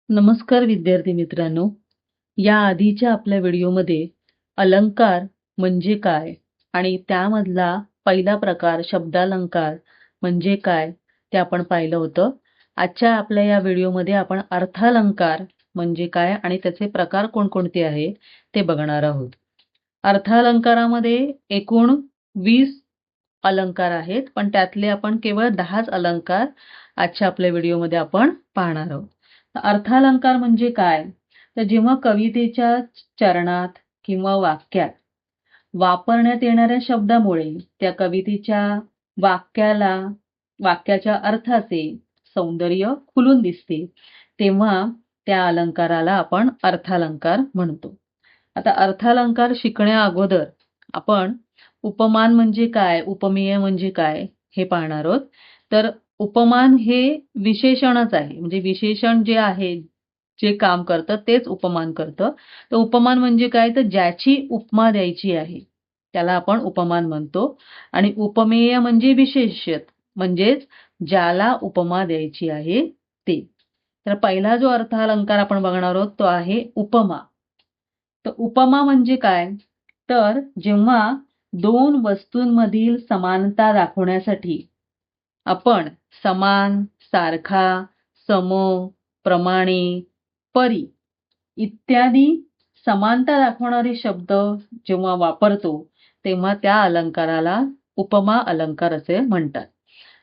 नमस्कार विद्यार्थी मित्रांनो. या आधीच्या आपल्या व्हिडिओमध्ये अलंकार म्हणजे काय आणि त्यामधला पहिला प्रकार शब्दालंकार म्हणजे काय ते आपण पाहिलं होतं. आजच्या आपल्या या व्हिडिओमध्ये आपण अर्थालंकार म्हणजे काय आणि त्याचे प्रकार कोणकोणते आहे ते बघणार आहोत. अर्थालंकारामध्ये एकूण 20 अलंकार आहेत, पण त्यातले आपण केवळ 10च अलंकार आजच्या आपल्या व्हिडिओमध्ये आपण पाहणार आहोत. अर्थालंकार म्हणजे काय? तर जेव्हा कवितेच्या चरणात किंवा वाक्यात वापरण्यात येणाऱ्या शब्दामुळे त्या कवितेच्या वाक्याला वाक्याच्या अर्थाचे सौंदर्य खुलून दिसते, तेव्हा त्या अलंकाराला आपण अर्थालंकार म्हणतो. आता अर्थालंकार शिकण्या अगोदर आपण उपमान म्हणजे काय, उपमेय म्हणजे काय हे पाहणार आहोत. तर उपमान हे विशेषणच आहे. म्हणजे विशेषण जे आहे, जे काम करतं तेच उपमान करतं. तर उपमान म्हणजे काय, तर ज्याची उपमा द्यायची आहे त्याला आपण उपमान म्हणतो. आणि उपमेय म्हणजे विशेष्य, म्हणजेच ज्याला उपमा द्यायची आहे ते. तर पहिला जो अर्थालंकार आपण बघणार आहोत तो आहे उपमा. तर उपमा म्हणजे काय, तर जेव्हा दोन वस्तूंमधील समानता दाखवण्यासाठी आपण समान, सारखा, सम, प्रमाणे, परी इत्यादी समानता दाखवणारे शब्द जेव्हा वापरतो तेव्हा त्या अलंकाराला उपमा अलंकार असे म्हणतात.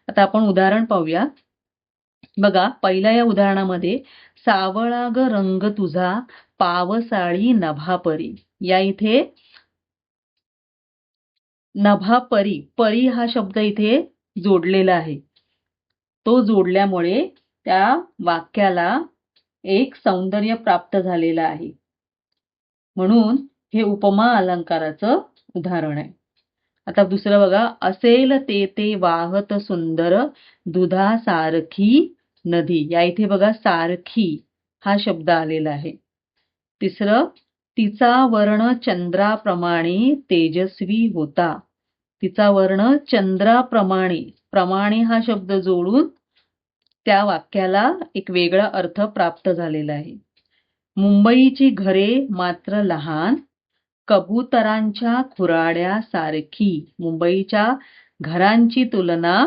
आता आपण उदाहरण पाहूया. बघा, पहिल्या या उदाहरणामध्ये सावळा ग रंग तुझा पावसाळी नभापरी. या इथे नभापरी, परी हा शब्द इथे जोडलेला आहे. तो जोडल्यामुळे त्या वाक्याला एक सौंदर्य प्राप्त झालेलं आहे. म्हणून हे उपमा अलंकाराचं उदाहरण आहे. आता दुसरं बघा, असेल ते वाहत सुंदर दुधासारखी नदी. या इथे बघा सारखी हा शब्द आलेला आहे. तिसरं, तिचा वर्ण चंद्राप्रमाणे तेजस्वी होता. तिचा वर्ण चंद्राप्रमाणे, प्रमाणे हा शब्द जोडून त्या वाक्याला एक वेगळा अर्थ प्राप्त झालेला आहे. मुंबईची घरे मात्र लहान कबुतरांच्या खुराड्यासारखी. मुंबईच्या घरांची तुलना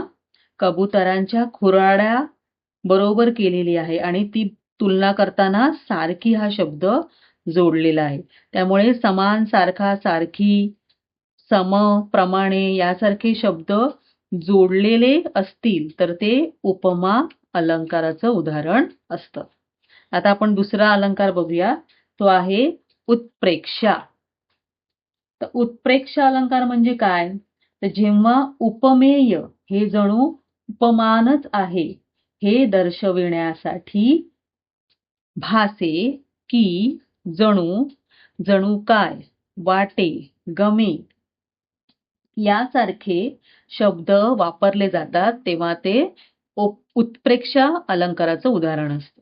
कबुतरांच्या खुराड्या बरोबर केलेली आहे आणि ती तुलना करताना सारखी हा शब्द जोडलेला आहे. त्यामुळे समान, सारखा, सारखी, सम, प्रमाणे यासारखे शब्द जोडलेले असतील तर ते उपमा अलंकाराचं उदाहरण असतं. आता आपण दुसरा अलंकार बघूया. तो आहे उत्प्रेक्षा. तर उत्प्रेक्ष अलंकार म्हणजे काय, तर जेव्हा उपमेय हे जणू उपमानच आहे हे दर्शविण्यासाठी भासे की, जणू, जणू काय, वाटे, गमे यासारखे शब्द वापरले जातात तेव्हा ते उत्प्रेक्षा अलंकाराचं उदाहरण असतं.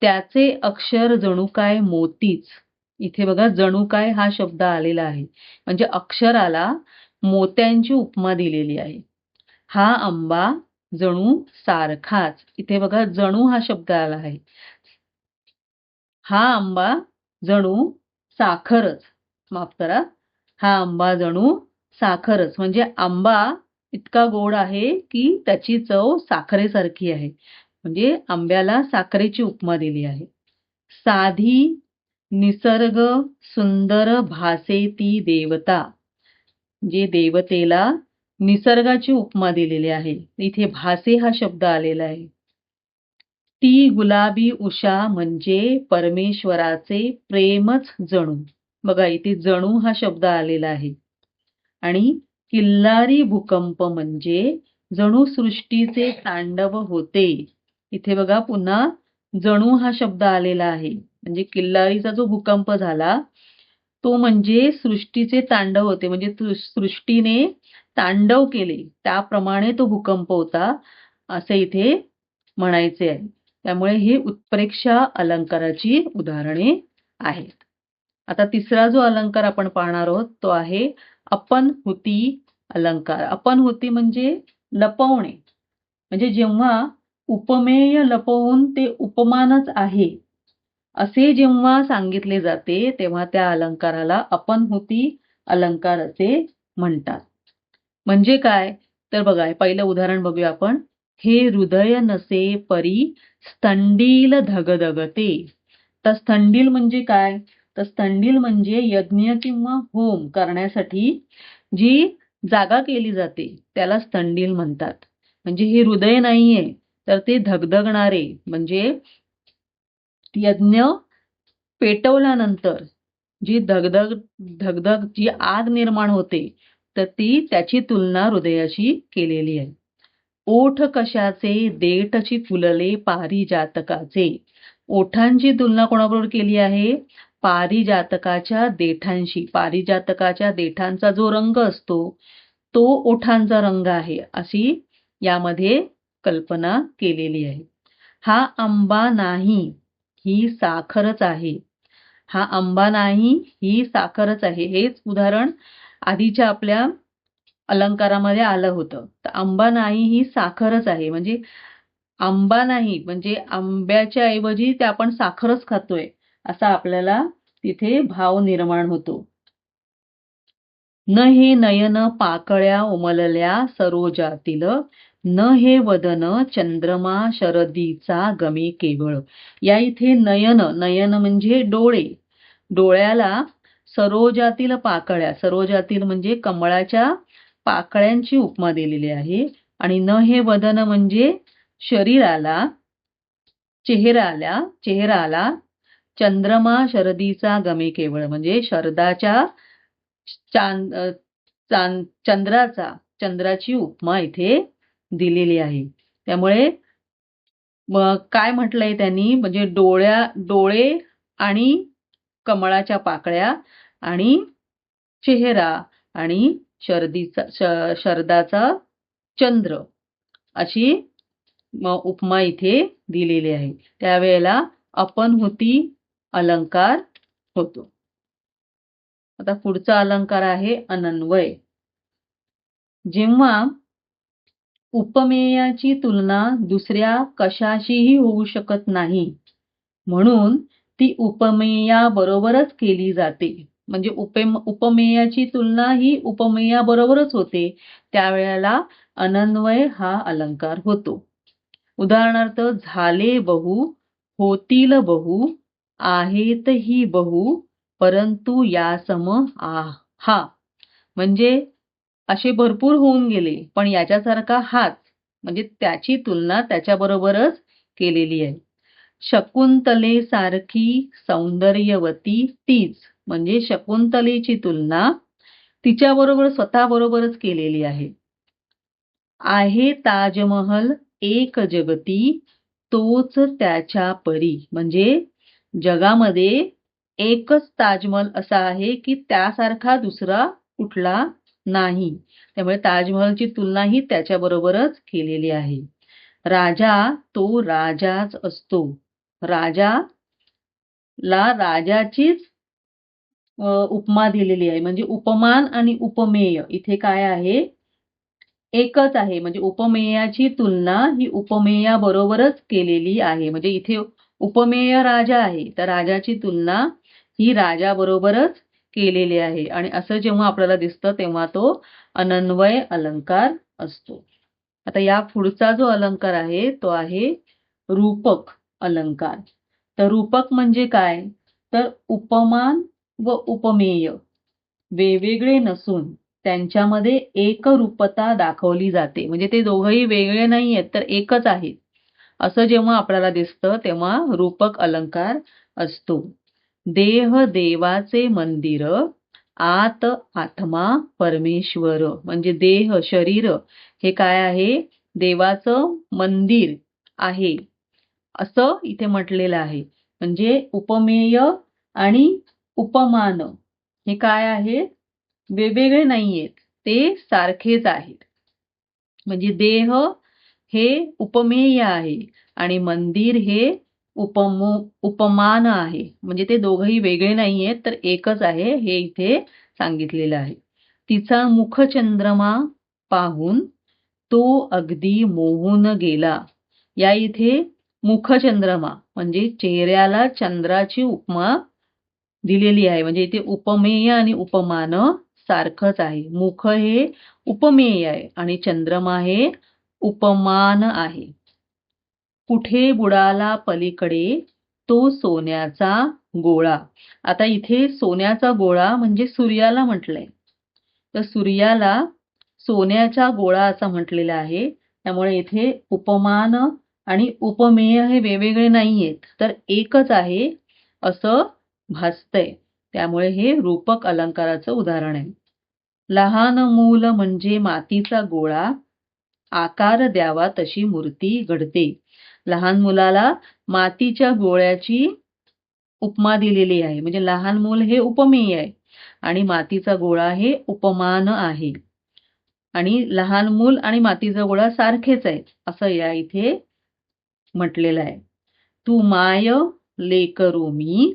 त्याचे अक्षर जणू काय मोतीच. इथे बघा, जणू काय हा शब्द आलेला आहे म्हणजे अक्षराला मोत्यांची उपमा दिलेली आहे. हा आंबा जणू सारखाच. इथे बघा, जणू हा शब्द आला आहे. हा आंबा जणू साखरच, माफ करा, हा आंबा जणू साखरच म्हणजे आंबा इतका गोड आहे की त्याची चव साखरेसारखी आहे. म्हणजे आंब्याला साखरेची उपमा दिली आहे. साधी निसर्ग सुंदर भासे ती देवता. जे देवतेला निसर्गाची उपमा दिलेली आहे. इथे भासे हा शब्द आलेला आहे. ती गुलाबी उषा म्हणजे परमेश्वराचे प्रेमच जणू. बघा, इथे जणू हा शब्द आलेला आहे. आणि किल्लारी भूकंप म्हणजे जणू सृष्टीचे तांडव होते. इथे बघा, पुन्हा जणू हा शब्द आलेला आहे. म्हणजे किल्लारीचा जो भूकंप झाला तो म्हणजे सृष्टीचे तांडव होते, म्हणजे सृष्टीने तांडव केले त्याप्रमाणे तो भूकंप होता असे इथे म्हणायचे आहे. त्यामुळे हे उत्प्रेक्षा अलंकाराची उदाहरणे आहेत. आता तिसरा जो अलंकार आपण पाहणार आहोत तो आहे अपनहुती अलंकार. अपनहुती म्हणजे लपवणे. म्हणजे जेव्हा उपमेय लपवून ते उपमानच आहे असे जेव्हा सांगितले जाते तेव्हा त्या अलंकाराला अपनहुती अलंकार असे म्हणतात. म्हणजे काय? तर बघा पहिलं उदाहरण बघूया आपण. हे हृदय नसे परी स्थंडील धगधगते. तर स्थंडील म्हणजे काय? तर स्थंडील म्हणजे यज्ञ किंवा होम करण्यासाठी जी जागा केली जाते त्याला स्थंडील म्हणतात. म्हणजे हे हृदय नाहीये तर ते धगधगणारे म्हणजे यज्ञ पेटवल्यानंतर जी धगधग जी आग निर्माण होते तर त्याची तुलना हृदयाशी केलेली आहे. ओठ कशाचे देठची फुलले पारिजातकाचे. ओठांची तुलना कोणाबरोबर केली आहे? पारिजातकाच्या देठांशी. पारिजातकाच्या देठांचा जो रंग असतो तो ओठांचा रंग आहे अशी यामध्ये कल्पना केलेली आहे. हा आंबा नाही ही साखरच आहे. हा आंबा नाही ही साखरच आहे. हेच उदाहरण आधीच्या आपल्या अलंकारामध्ये आलं होतं. तर आंबा नाही ही साखरच आहे. म्हणजे आंबा नाही म्हणजे आंब्याच्या ऐवजी ते आपण साखरच खातोय असा आपल्याला तिथे भाव निर्माण होतो. न हे नयन पाकळ्या उमलल्या सरोजातील, न हे वदन चंद्रमा शरदीचा गमे केवळ. या इथे नयन, नयन म्हणजे डोळे. डोळ्याला सरोजातील पाकळ्या, सरोजातील म्हणजे कमळाच्या पाकळ्यांची उपमा दिलेली आहे. आणि न हे वदन म्हणजे शरीराला, चेहराला चंद्रमा शरदीचा गमे केवळ म्हणजे शरदाच्या चंद्राची उपमा इथे दिलेली आहे. त्यामुळे काय म्हटलंय त्यांनी म्हणजे डोळे आणि कमळाच्या पाकळ्या आणि चेहरा आणि शरदाचा चंद्र अशी उपमा इथे दिलेली आहे. त्यावेळेला अपनहुती अलंकार होतो. आता पुढचा अलंकार आहे अनन्वय. जेव्हा उपमेयाची तुलना दुसऱ्या कशाशीही होऊ शकत नाही म्हणून ती उपमेयाबरोबरच केली जाते. म्हणजे उपमेयाची तुलना ही उपमेयाबरोबरच होते त्यावेळेला अनन्वय हा अलंकार होतो. उदाहरणार्थ झाले बहु, होतील बहु, आहेत ही बहु, परंतु यासम हा. म्हणजे असे भरपूर होऊन गेले पण याच्यासारखा हाच म्हणजे त्याची तुलना त्याच्याबरोबरच केलेली आहे. शकुंतले सारखी सौंदर्यवती तीच म्हणजे शकुंतलेची तुलना तिच्याबरोबर स्वतःबरोबरच केलेली आहे. आहे ताजमहल एक जगती तोच त्याच्या परी म्हणजे जगामध्ये एकच ताजमहल असा आहे की त्यासारखा दुसरा कुठला नाही. त्यामुळे ताजमहलची तुलना ही त्याच्याबरोबरच केलेली आहे. राजा तो राजाच असतो. राजाला राजाचीच उपमा दिलेली आहे. म्हणजे उपमान आणि उपमेय इथे काय आहे? एकच आहे. म्हणजे उपमेयाची तुलना ही उपमेयाबरोबरच केलेली आहे. म्हणजे इथे उपमेय राजा आहे तर राजाची तुलना ही राजाबरोबरच केलेली आहे. आणि असं जेव्हा आपल्याला दिसतं तेव्हा तो अनन्वय अलंकार असतो. आता या पुढचा जो अलंकार आहे तो आहे रूपक अलंकार. तर रूपक म्हणजे काय? तर उपमान व उपमेय वेगवेगळे नसून त्यांच्यामध्ये एकरूपता दाखवली जाते. म्हणजे ते दोघंही वेगळे नाहीयेत तर एकच आहेत. असं जेव्हा आपल्याला दिसतं तेव्हा रूपक अलंकार असतो. देह देवाचे मंदिर, आत आत्मा परमेश्वर. म्हणजे देह शरीर हे काय आहे? देवाचं मंदिर आहे असं इथे म्हटलेलं आहे. म्हणजे उपमेय आणि उपमान हे काय आहे? वेगवेगळे नाहीयेत ते सारखेच आहेत. म्हणजे देह हे उपमेय आहे आणि मंदिर हे उपमान आहे. म्हणजे ते दोघंही वेगळे नाहीयेत तर एकच आहे हे इथे सांगितलेलं आहे. तिचा मुखचंद्रमा पाहून तो अगदी मोहून गेला. या इथे मुखचंद्रमा म्हणजे चेहऱ्याला चंद्राची उपमा दिलेली आहे. म्हणजे इथे उपमेय आणि उपमान सारखंच आहे. मुख हे उपमेय आहे आणि चंद्रमा हे उपमान आहे. कुठे बुडाला पलीकडे तो सोन्याचा गोळा. आता इथे सोन्याचा गोळा म्हणजे सूर्याला म्हटलंय. तर सूर्याला सोन्याचा गोळा असं म्हटलेलं आहे. त्यामुळे इथे उपमान आणि उपमेय हे वेगवेगळे नाहीयेत, तर एकच आहे असं भासतंय. त्यामुळे हे रूपक अलंकाराचं उदाहरण आहे. लहान मूल म्हणजे मातीचा गोळा, आकार द्यावा तशी मूर्ती घडते. लहान मुलाला मातीच्या गोळ्याची उपमा दिलेली आहे. म्हणजे लहान मूल हे उपमेय आहे आणि मातीचा गोळा हे उपमान आहे. आणि लहान मूल आणि मातीचा गोळा सारखेच आहेत असं या इथे म्हटलेलं आहे. तू माय लेकरू मी,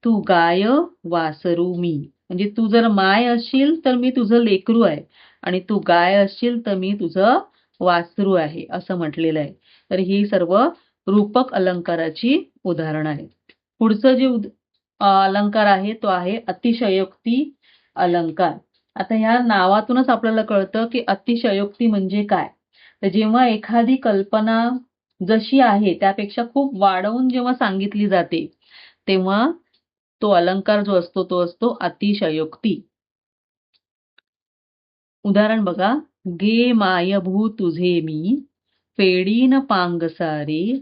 तू गाय वासरू मी. म्हणजे तू जर माय असशील तर मी तुझं लेकरू आहे आणि तू गाय असशील तर मी तुझं वासरू आहे असं म्हटलेलं आहे. तर ही सर्व रूपक अलंकाराची उदाहरणं आहेत. पुढचं जे अलंकार आहे तो आहे अतिशयोक्ती अलंकार. आता ह्या नावातूनच आपल्याला कळतं की अतिशयोक्ती म्हणजे काय. तर जेव्हा एखादी कल्पना जशी आहे त्यापेक्षा खूप वाढवून जेव्हा सांगितली जाते तेव्हा तो अलंकार जो असतो तो असतो अतिशयोक्ती. उदाहरण बघा. गे मायभू तुझे मी, फेडीन पांगसारे,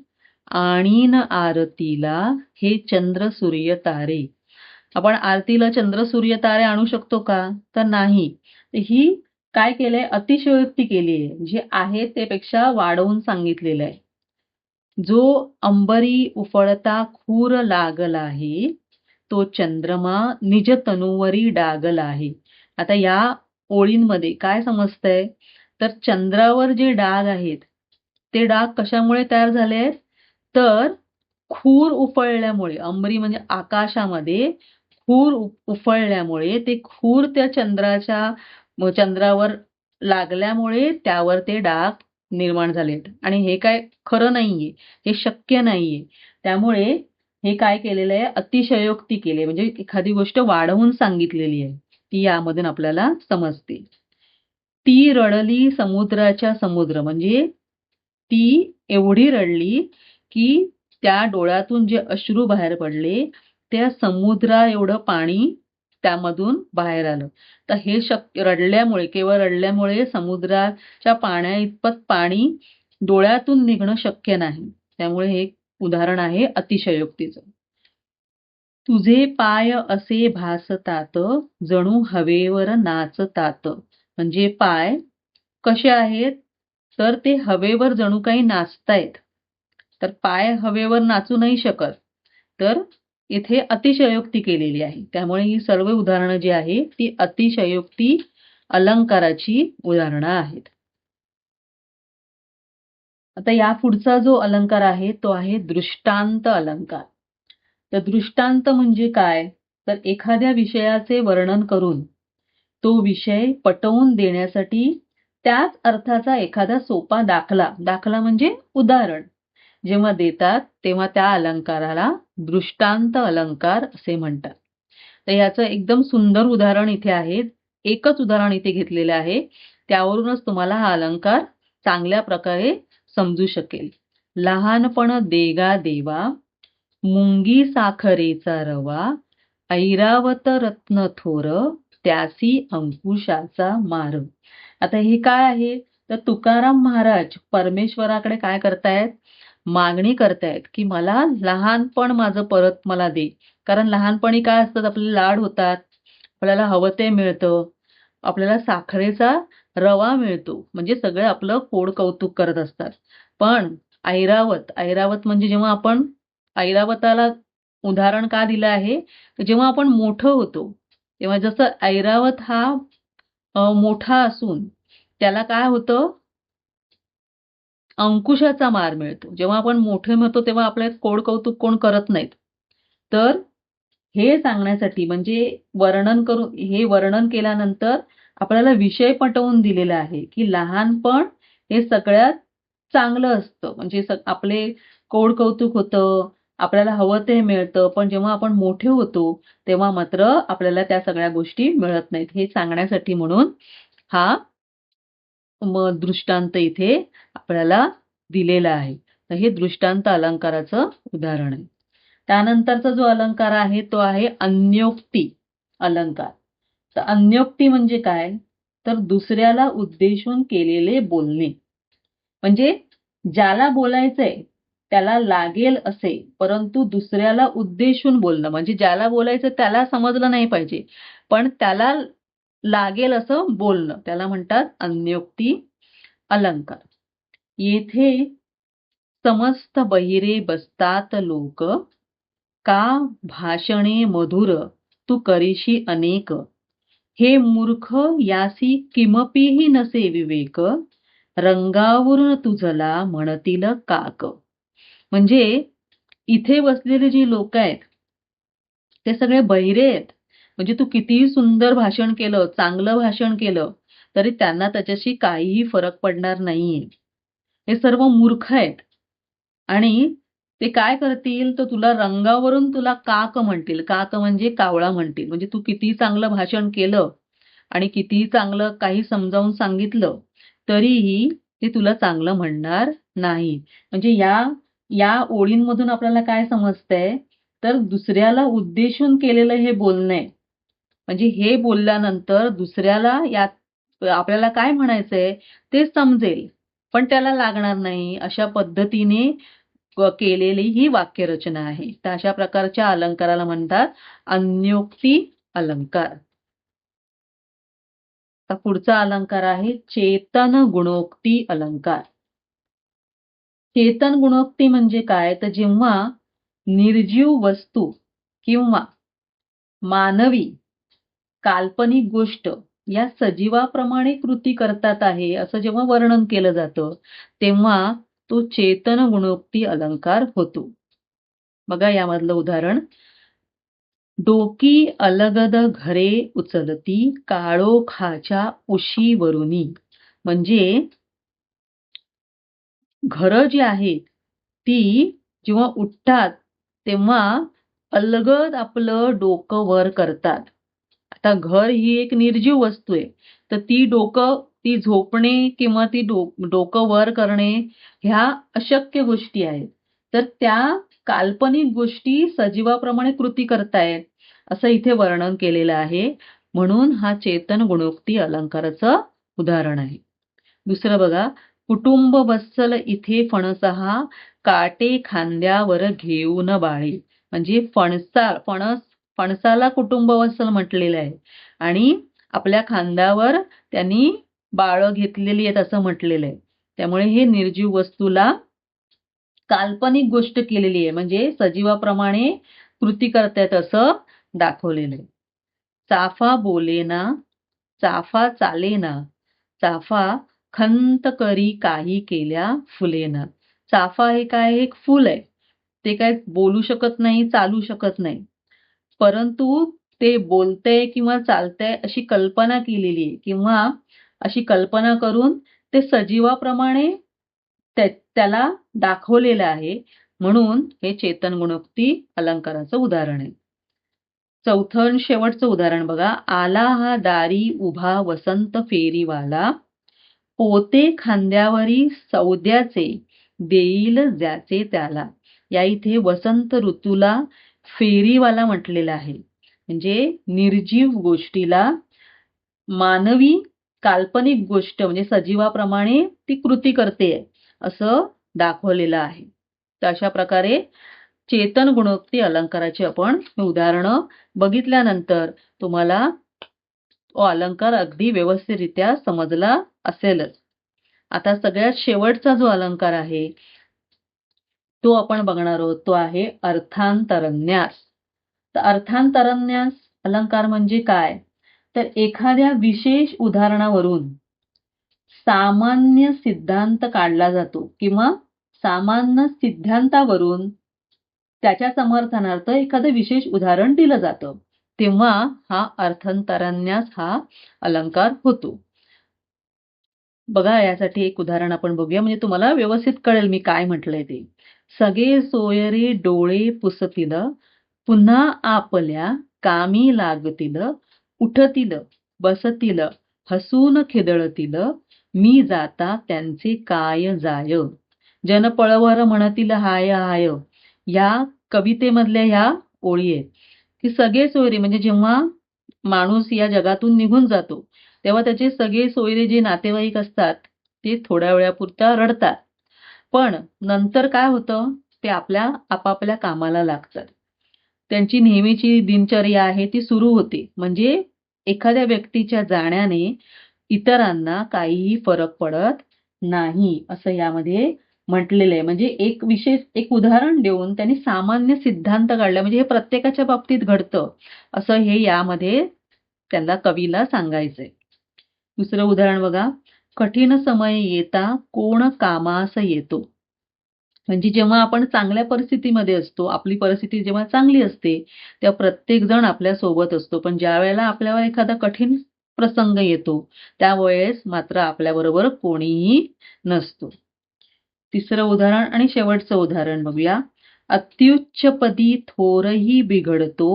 आणीन आरतीला हे चंद्र सूर्य तारे. आपण आरतीला चंद्र सूर्य तारे आणू शकतो का? तर नाही. ही काय केलंय अतिशयोक्ती केलीये. जे आहे त्यापेक्षा वाढवून सांगितलेलं आहे. जो अंबरी उफळता खूर लागला आहे, तो चंद्रमा निज तनुवरी डागला आहे. आता या ओळींमध्ये काय समजतंय? तर चंद्रावर जे डाग आहेत, ते डाग कशामुळे तयार झाले आहेत? तर खूर उफळल्यामुळे. अंबरी म्हणजे आकाशामध्ये खूर उफळल्यामुळे ते खूर त्या चंद्रावर लागल्यामुळे त्यावर ते डाग निर्माण झालेत आणि हे काय खरं नाहीये. हे शक्य नाहीये. त्यामुळे हे काय केलेलं आहे अतिशयोक्ती केली म्हणजे एखादी गोष्ट वाढवून सांगितलेली आहे. ती यामधून आपल्याला समजते. ती रडली समुद्राच्या समुद्र म्हणजे ती एवढी रडली की त्या डोळ्यातून जे अश्रू बाहेर पडले त्या समुद्रा एवढं पाणी त्यामधून बाहेर आलं. तर हे रडल्यामुळे केवळ रडल्यामुळे समुद्राच्या पाण्याइतपत पाणी डोळ्यातून निघणं शक्य नाही. त्यामुळे हे उदाहरण आहे अतिशयोक्तीचं. तुझे पाय असे भासतात जणू हवेवर नाचतात. म्हणजे पाय कसे आहेत? तर ते हवेवर जणू काही नाचतायत. तर पाय हवेवर नाचू नाही शकत. तर इथे अतिशयोक्ती केलेली आहे. त्यामुळे ही सर्व उदाहरणं जी आहेत ती अतिशयोक्ती अलंकाराची उदाहरणं आहेत. आता या पुढचा जो अलंकार आहे तो आहे दृष्टांत अलंकार. तर दृष्टांत म्हणजे काय? तर एखाद्या विषयाचे वर्णन करून तो विषय पटवून देण्यासाठी त्याच अर्थाचा एखादा सोपा दाखला म्हणजे उदाहरण जेव्हा देतात तेव्हा त्या अलंकाराला दृष्टांत अलंकार असे म्हणतात. तर याचं एकदम सुंदर उदाहरण इथे आहे. एकच उदाहरण इथे घेतलेलं आहे. त्यावरूनच तुम्हाला हा अलंकार चांगल्या प्रकारे समजू शकेल. लहानपण देगा देवा, मुंगी साखरेचा रवा, ऐरावत रत्न थोर, त्यासी अंकुशाचा मार. आता हे काय आहे? तर तुकाराम महाराज परमेश्वराकडे काय करतायत? मागणी करतायत की मला लहानपण माझं परत मला दे. कारण लहानपणी काय असतात आपले लाड होतात. आपल्याला हवं ते मिळतं. आपल्याला साखरेचा रवा मिळतो. म्हणजे सगळे आपलं कोड कौतुक करत असतात. पण ऐरावत म्हणजे जेव्हा आपण ऐरावताला उदाहरण का दिलं आहे? जेव्हा आपण मोठं होतो, तेव्हा जसं ऐरावत हा मोठा असून त्याला काय होतं? अंकुशाचा मार मिळतो. जेव्हा आपण मोठे होतो तेव्हा आपलं कोड कौतुक कोण करत नाहीत. तर हे सांगण्यासाठी म्हणजे हे वर्णन केल्यानंतर आपल्याला विषय पटवून दिलेला आहे, की लहानपण हे सगळ्यात चांगलं असतं. म्हणजे आपले कोड कौतुक होतं, आपल्याला हवं ते मिळतं. पण जेव्हा आपण मोठे होतो, तेव्हा मात्र आपल्याला त्या सगळ्या गोष्टी मिळत नाहीत. हे सांगण्यासाठी म्हणून हा दृष्टांत इथे आपल्याला दिलेला आहे. तर हे दृष्टांत अलंकाराचं उदाहरण आहे. त्यानंतरचा जो अलंकार आहे तो आहे अन्योक्ती अलंकार. तर अन्योक्ती म्हणजे काय? तर दुसऱ्याला उद्देशून केलेले बोलणे. म्हणजे ज्याला बोलायचंय त्याला लागेल असे, परंतु दुसऱ्याला उद्देशून बोलणं. म्हणजे ज्याला बोलायचं त्याला समजलं नाही पाहिजे, पण त्याला लागेल असं बोलणं. त्याला म्हणतात अन्योक्ती अलंकार. येथे समस्त बहिरे बसतात लोक, का भाषणे मधुर तू करीशी अनेक. हे मूर्ख यासी किमपीही नसे विवेक, रंगावरून तुझला म्हणतील काक. म्हणजे इथे बसलेले जी लोक आहेत ते सगळे बहिरे आहेत. म्हणजे तू कितीही सुंदर भाषण केलं, चांगलं भाषण केलं, तरी त्यांना त्याच्याशी काहीही फरक पडणार नाहीये. हे सर्व मूर्ख आहेत आणि ते काय करतील तर तुला रंगावरून तुला काक म्हणतील. काक म्हणजे कावळा म्हणतील. म्हणजे तू कितीही चांगलं भाषण केलं आणि कितीही चांगलं काही समजावून सांगितलं, तरीही ते तुला चांगलं म्हणणार नाही. म्हणजे या या ओळींमधून आपल्याला काय समजतंय, तर दुसऱ्याला उद्देशून केलेलं हे बोलणं आहे. म्हणजे हे बोलल्यानंतर दुसऱ्याला यात आपल्याला काय म्हणायचंय ते समजेल, पण त्याला लागणार नाही. अशा पद्धतीने केलेली ही वाक्यरचना आहे. तर अशा प्रकारच्या अलंकाराला म्हणतात अन्योक्ती अलंकार. आता पुढचा अलंकार आहे चेतन गुणोक्ती अलंकार. चेतन गुणोक्ती म्हणजे काय? तर जेव्हा निर्जीव वस्तू किंवा मानवी काल्पनिक गोष्ट या सजीवाप्रमाणे कृती करतात आहे असं जेव्हा वर्णन केलं जातं, तेव्हा तो चेतन गुणोक्ती अलंकार होतो. बघा यामधलं उदाहरण. डोकी अलगद घरे उचलती, काळोखाच्या उशीवरुनी. म्हणजे घरं जी आहेत, ती जेव्हा उठतात, तेव्हा अलगद आपलं डोकं वर करतात. आता घर ही एक निर्जीव वस्तू आहे. तर ती झोपणे किंवा ती डोकं वर करणे ह्या अशक्य गोष्टी आहेत. तर त्या काल्पनिक गोष्टी सजीवाप्रमाणे कृती करतायत, असं इथे वर्णन केलेलं आहे. म्हणून हा चेतन गुणोक्ती अलंकाराचं उदाहरण आहे. दुसरं बघा. कुटुंब बस्सल इथे फणसहा, काटे खांद्यावर घेऊन बाळे. म्हणजे फणसाला कुटुंब वत्सल म्हटलेलं आहे आणि आपल्या खांद्यावर त्यांनी बाळं घेतलेली आहेत असं म्हटलेलं आहे. त्यामुळे हे निर्जीव वस्तूला काल्पनिक गोष्ट केलेली आहे. म्हणजे सजीवाप्रमाणे कृती करतायत असं दाखवलेलं आहे. चाफा बोलेना, चाफा चालेना, चाफा खंत करी काही केल्या फुलेना. चाफा हे काय? एक फुल आहे. ते काय बोलू शकत नाही, चालू शकत नाही. परंतु ते बोलतंय किंवा चालतंय अशी कल्पना केलेली आहे किंवा अशी कल्पना करून ते सजीवाप्रमाणे त्याला दाखवलेलं आहे. म्हणून हे चेतन गुणोक्ती अलंकाराचं उदाहरण आहे. चौथं आणि शेवटचं उदाहरण बघा. आला हा दारी उभा वसंत फेरीवाला, पोते खांद्यावरी सौद्याचे देईल ज्याचे त्याला. या इथे वसंत ऋतूला फेरीवाला म्हटलेलं आहे. म्हणजे निर्जीव गोष्टीला मानवी काल्पनिक गोष्ट म्हणजे सजीवाप्रमाणे ती कृती करते असं दाखवलेलं आहे. तर अशा प्रकारे चेतन गुणोक्ती अलंकाराची आपण उदाहरणं बघितल्यानंतर तुम्हाला तो अलंकार अगदी व्यवस्थितरित्या समजला असेलच. आता सगळ्यात शेवटचा जो अलंकार आहे तो आपण बघणार आहोत. तो आहे अर्थांतरन्यास. तर अर्थांतरन्यास अलंकार म्हणजे काय? तर एखाद्या विशेष उदाहरणावरून सामान्य सिद्धांत काढला जातो किंवा सामान्य सिद्धांतावरून त्याच्या समर्थनार्थ एखादं विशेष उदाहरण दिलं जातं. तेव्हा हा अर्थांतरन्यास हा अलंकार होतो. बघा यासाठी एक उदाहरण आपण बघूया म्हणजे तुम्हाला व्यवस्थित कळेल मी काय म्हटलंय ते. सगळे सोयरे डोळे पुसतील, पुन्हा आपल्या कामी लागतील, उठतील, बसतील, हसून खिदळतील, मी जाता त्यांचे काय जाय. जन पळवर म्हणतील हाय हाय. या कवितेमधल्या ह्या ओळी आहेत, की सगळे सोयरे म्हणजे जेव्हा माणूस या जगातून निघून जातो, तेव्हा त्याचे सगळे सोयरे जे नातेवाईक असतात, ते थोड्या वेळापुरता रडतात. पण नंतर काय होतं, ते आपल्या आपापल्या कामाला लागतात. त्यांची नेहमीची दिनचर्या आहे ती सुरू होते. म्हणजे एखाद्या व्यक्तीच्या जाण्याने इतरांना काहीही फरक पडत नाही, असं यामध्ये म्हटलेलं आहे. म्हणजे एक उदाहरण देऊन त्यांनी सामान्य सिद्धांत काढला. म्हणजे हे प्रत्येकाच्या बाबतीत घडतं, असं हे यामध्ये त्यांना कवीला सांगायचंय. दुसरं उदाहरण बघा. कठीण समय येता कोण कामास येतो. म्हणजे जेव्हा आपण चांगल्या परिस्थितीमध्ये असतो, आपली परिस्थिती जेव्हा चांगली असते, तेव्हा प्रत्येक जण आपल्या सोबत असतो. पण ज्यावेळेला आपल्यावर एखादा कठीण प्रसंग येतो, त्यावेळेस मात्र आपल्याबरोबर कोणीही नसतो. तिसरं उदाहरण आणि शेवटचं उदाहरण बघूया. अत्युच्चपदी थोरही बिघडतो,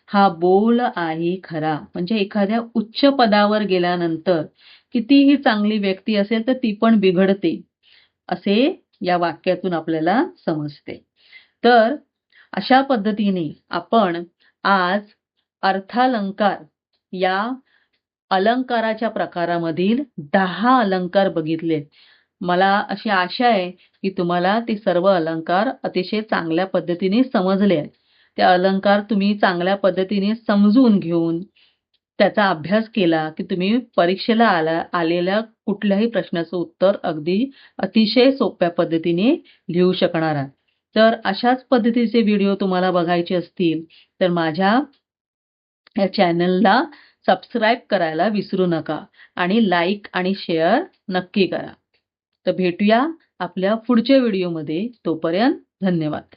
हा बोल आहे खरा. म्हणजे एखाद्या उच्च पदावर गेल्यानंतर कितीही चांगली व्यक्ती असेल तर ती पण बिघडते, असे या वाक्यातून आपल्याला समजते. तर अशा पद्धतीने आपण आज अर्थालंकार या अलंकाराच्या प्रकारामधील 10 अलंकार बघितलेत. मला अशी आशा आहे, की तुम्हाला ते सर्व अलंकार अतिशय चांगल्या पद्धतीने समजले आहेत. ते अलंकार तुम्ही चांगल्या पद्धतीने समजून घेऊन त्याचा अभ्यास केला, की तुम्ही परीक्षेला आलेल्या कुठल्याही प्रश्नाचं उत्तर अगदी अतिशय सोप्या पद्धतीने लिहू शकणार आहात. तर अशाच पद्धतीचे व्हिडिओ तुम्हाला बघायचे असतील, तर माझ्या या चॅनलला सबस्क्राईब करायला विसरू नका आणि लाईक आणि शेअर नक्की करा. तर भेटूया आपल्या पुढच्या व्हिडिओमध्ये. तोपर्यंत धन्यवाद.